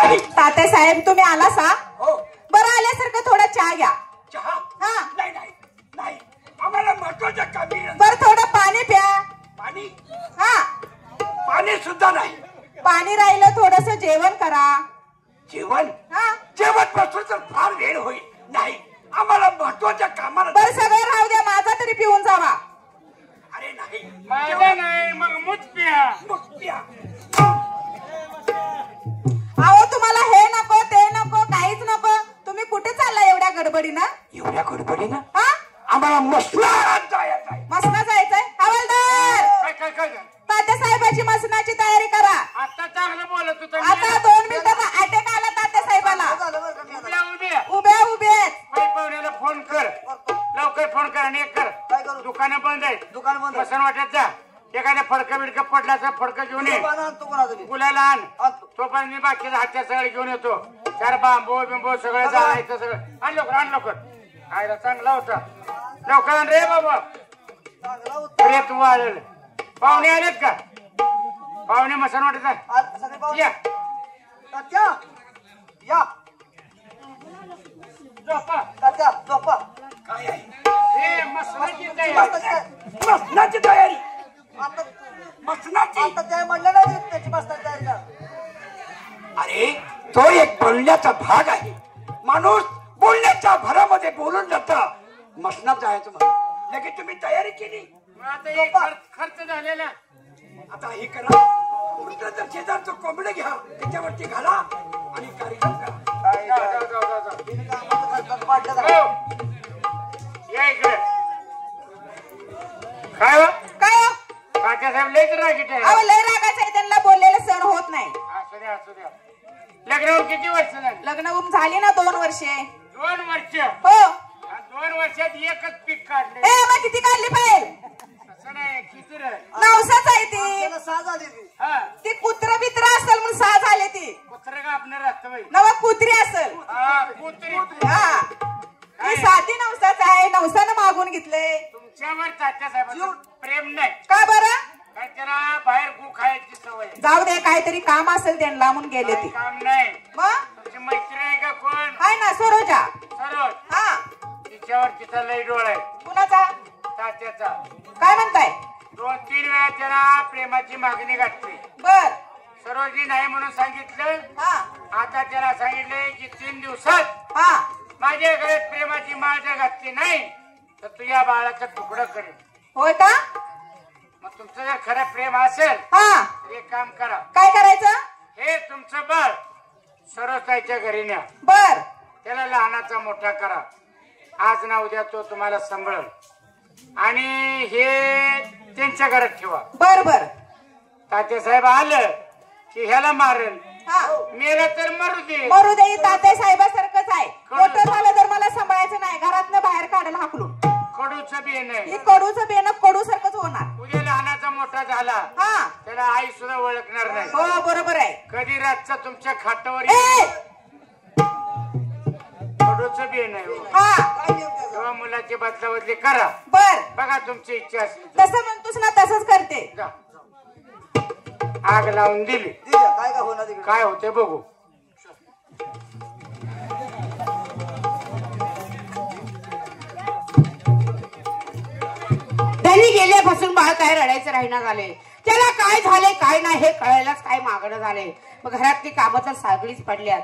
नाही. तात्या साहेब तुम्ही आला सा? हो. बरं आल्यासारखं थोडा चहा घ्या. चहा? हा. नाही नाही नाही, आम्हाला महत्वाच्या कामी. बरं थोडं पाणी प्या. पाणी? हा. पाणी सुद्धा नाही. पाणी राहिलं थोडस जेवण करा. जेवण? हा. जेवण बसलं तर फार वेळ होईल. नाही, आम्हाला महत्वाच्या कामाला. बरं सगळं राहू द्या, माझा तरी पिऊन जावा. अरे नाही, माझा नाही, मग मूत प्या. मग प्या. अहो तुम्हाला हे नको ते नको काहीच नको. तुम्ही कुठे चालला एवढ्या गडबडीनं? एवढ्या गडबडीनं? हा. आम्हाला मसनात जायचं आहे. मसना जायचंय? हवालदार काय काय काय काय? तात्या साहेबाची मसनाची तयारी करा. आता चांगलं बोलत होता. आता 2 मिनिटाचा अटॅक आला तात्या साहेबाला. उभ्या उभ्या उभ्या उभे पाहुण्याला फोन कर, लवकर फोन कर आणि एक कर. दुकानं बंद आहे. दुकान बंद. मसन वाटत जा. एखाद्या फडकं बिडकं पडला तर फडकं घेऊन ये. गुलाला आण. तोपर्यंत मी बाकीचं हातच्या सगळं घेऊन येतो. 4 बांबो बिंबो सगळं जायचं सगळं. आण लवकर, आण लवकर. खायला चांगला होता. लवकर आण रे बाबा. प्रेत वाळलं. पाहुणे आलेत का? पाहुणे मसन वाटत या. झोपा. काय आहे? हे मसनाची तयारी. मसनाची तयारी? मसनाची? अरे तो एक बोलण्याचा भाग आहे. माणूस बोलण्याच्या भरामध्ये बोलून जात. मसनात जायचं म्हणून लगेच तुम्ही तयारी केली. आता हे खर्च झालेला. आता हे करा, कुठलं तर शेजारचं कोंबडं घ्या, त्याच्यावरती घाला आणि कार्यक्रम करा. या इकडे. काय काय हो? काका साहेब लयच रागीट आहे. अहो लय रागाचं आहे, त्यांना बोललेलं सण होत नाही. असू द्या असू द्या. लग्नावर किती वर्ष झाली? लग्न होऊन झाली ना 2 वर्षे. 2 वर्ष. हो. 2 वर्षात एकच पीक काढले. ए मग किती काढली पाहिजे? असं नाही, किती रे? नवसाच आहे ती. हा, ती कुत्र बित्र असेल म्हणून 6 झाले ती. कुत्र का आपलं राहतं बाई. नवा कुत्री असेल. हा, कुत्री. हा. ती साधी नवसाच आहे, नवसानं मागून घेतले. तुमच्यावर तात्या साहेबांचं प्रेम नाही. का बरं? काय त्याला बाहेर गु खायची सवय. जाऊ दे, काहीतरी काम असेल त्यांना म्हणून गेले ती. काम नाही. मग तुमची मैत्री आहे का कोण? आहे ना सरोजा. सरोज. हा. तिच्यावर तिचा लई डोळा आहे. कुणाचा? तात्याचा. काय म्हणताय? 2-3 वेळा त्याला प्रेमाची मागणी घातली. बर. सरोजी नाही म्हणून सांगितलं. हा. आता त्याला सांगितले की 3 दिवसात हा. माझ्या घरात प्रेमाची माळ जर घातली नाही तर तू या बाळाचा तुकडा करेल. होय का? मग तुमचं जर खरं प्रेम असेल हा. तर एक काम करा. काय करायचं? हे तुमचं बाळ सरोजताईच्या घरी न्या. बर. त्याला लहानाचा मोठा करा. आज ना उद्या तो तुम्हाला सांभाळल आणि हे त्यांच्या घरात ठेवा. बर बर. तात्या साहेब आलं की ह्याला मारेल. हा. मेला तर मरू दे. मरू दे, तात्या साहेबासारखंच आहे. मोठं झालं तर मला सांभाळायचं नाही, घरातनं बाहेर काढायला हाकलून. कडूचं बी नाही. ही कडूचं बेन कडू सारखंच होणार. उद्या लहानाचा मोठा झाला हा. त्याला आई सुद्धा ओळखणार नाही. हो बरोबर आहे. कधी रातचा तुमच्या खाटावर ए! कडूचं बी नाही. हा. तेव्हा मुलाची बदलाबदली करा. बर. बघा तुमची इच्छा असली तर. तसं म्हणतोस ना तसंच करते. जा. आग लावून दिली काय होते बघू. त्यांनी गेल्यापासून बाळ काय रडायचं राहिना झाले. त्याला काय झाले काय नाही हे कळायलाच काय मागणं झाले. मग घरातली कामं तर सगळीच पडल्यात.